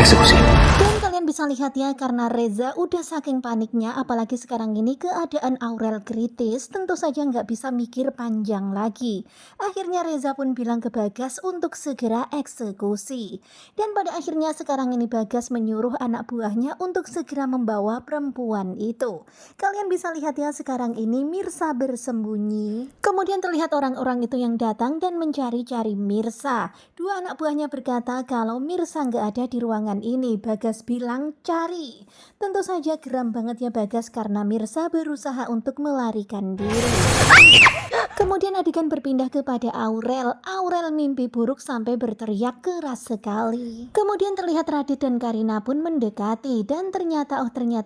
eksekusi. Dan kalian bisa lihat ya, karena Reza udah saking paniknya, apalagi sekarang ini keadaan Aurel kritis, tentu saja nggak bisa mikir panjang lagi. Akhirnya Reza pun bilang ke Bagas untuk segera eksekusi. Dan pada akhirnya sekarang ini Bagas menyuruh anak buahnya untuk segera membawa perempuan itu. Kalian bisa lihat ya, sekarang ini Mirsa bersembunyi. Kemudian terlihat orang-orang itu yang datang dan mencari-cari Mirsa. Dua anak buahnya berkata kalau Mirsa nggak ada di ruangan ini. Bagas bilang cari. Tentu saja geram banget ya Bagas karena Mirsa berusaha untuk melarikan diri. Kemudian adegan berpindah kepada Aurel. Aurel mimpi buruk sampai berteriak keras sekali. Kemudian terlihat Radit dan Karina pun mendekati. Dan ternyata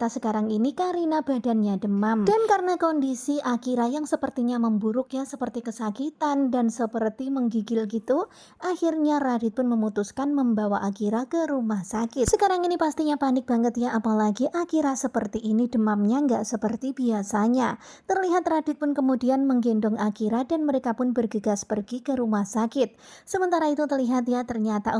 sekarang ini Karina badannya demam. Dan karena kondisi Akira yang sepertinya memburuk ya, seperti kesakitan dan seperti menggigil gitu, akhirnya Radit pun memutuskan membawa Akira ke rumah sakit. Sekarang ini pastinya panik banget ya, apalagi Akira seperti ini demamnya nggak seperti biasanya. Terlihat Radit pun kemudian menggendong Akira dan mereka pun bergegas pergi ke rumah sakit. Sementara itu terlihat ya, ternyata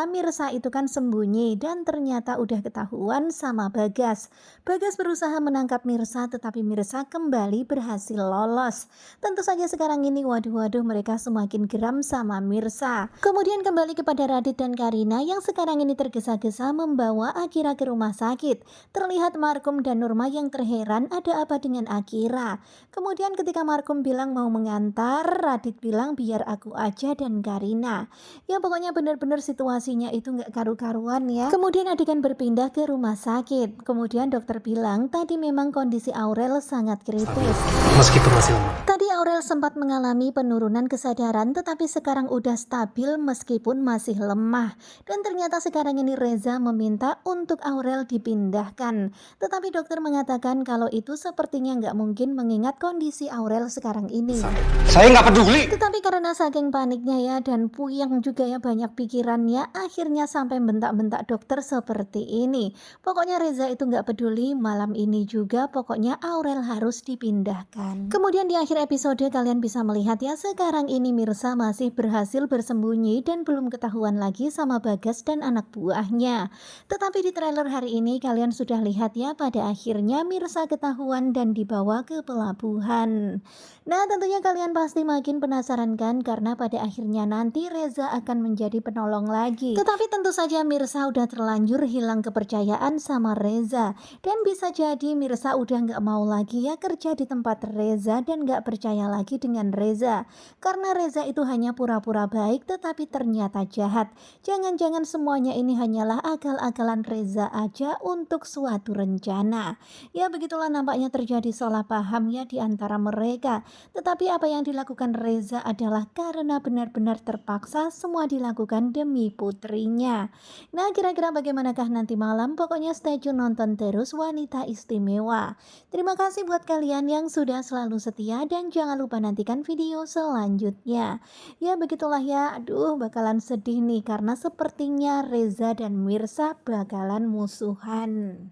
Mirsa itu kan sembunyi dan ternyata udah ketahuan sama Bagas. Bagas berusaha menangkap Mirsa tetapi Mirsa kembali berhasil lolos. Tentu saja sekarang ini waduh mereka semakin geram sama Mirsa. Kemudian kembali kepada Radit dan Karina yang sekarang ini tergesa-gesa membawa Akira ke rumah sakit. Terlihat Markum dan Nurma yang terheran ada apa dengan Akira. Kemudian ketika Markum bilang mau mengantar, Radit bilang biar aku aja dan Karina. Ya pokoknya benar-benar situasinya itu nggak karu-karuan ya. Kemudian adegan berpindah ke rumah sakit. Kemudian dokter bilang tadi memang kondisi Aurel sangat kritis. Meskipun masih lemah. Tadi Aurel sempat mengalami penurunan kesadaran tetapi sekarang udah stabil meskipun masih lemah. Dan ternyata sekarang ini Reza meminta untuk Aurel dipindahkan. Tetapi dokter mengatakan kalau itu sepertinya nggak mungkin mengingat kondisi Aurel sekarang ini. Saya nggak peduli. Tetapi karena saking paniknya ya dan puyeng juga ya, banyak pikirannya, akhirnya sampai bentak-bentak dokter seperti ini. Pokoknya Reza itu nggak peduli, malam ini juga pokoknya Aurel harus dipindahkan. Kemudian di akhir episode kalian bisa melihat ya, sekarang ini Mirsa masih berhasil bersembunyi dan belum ketahuan lagi sama Bagas dan anak buahnya. Tetapi di trailer hari ini kalian sudah lihat ya, pada akhirnya Mirsa ketahuan dan dibawa ke pelabuhan. Nah tentunya kalian pasti makin penasaran kan, karena pada akhirnya nanti Reza akan menjadi penolong lagi. Tetapi tentu saja Mirsa udah terlanjur hilang kepercayaan sama Reza. Dan bisa jadi Mirsa udah nggak mau lagi ya kerja di tempat Reza dan nggak percaya lagi dengan Reza. Karena Reza itu hanya pura-pura baik tetapi ternyata jahat. Jangan-jangan semuanya ini hanyalah akal-akalan Reza aja untuk suatu rencana. Ya begitulah nampaknya terjadi salah paham ya di antara mereka. Tetapi apa yang dilakukan Reza adalah karena benar-benar terpaksa, semua dilakukan demi putrinya. Nah kira-kira bagaimanakah nanti malam? Pokoknya stay tune nonton terus Wanita Istimewa. Terima kasih buat kalian yang sudah selalu setia dan jangan lupa nantikan video selanjutnya. Ya begitulah ya, aduh bakalan sedih nih karena sepertinya Reza dan Mirsa bakalan musuhan.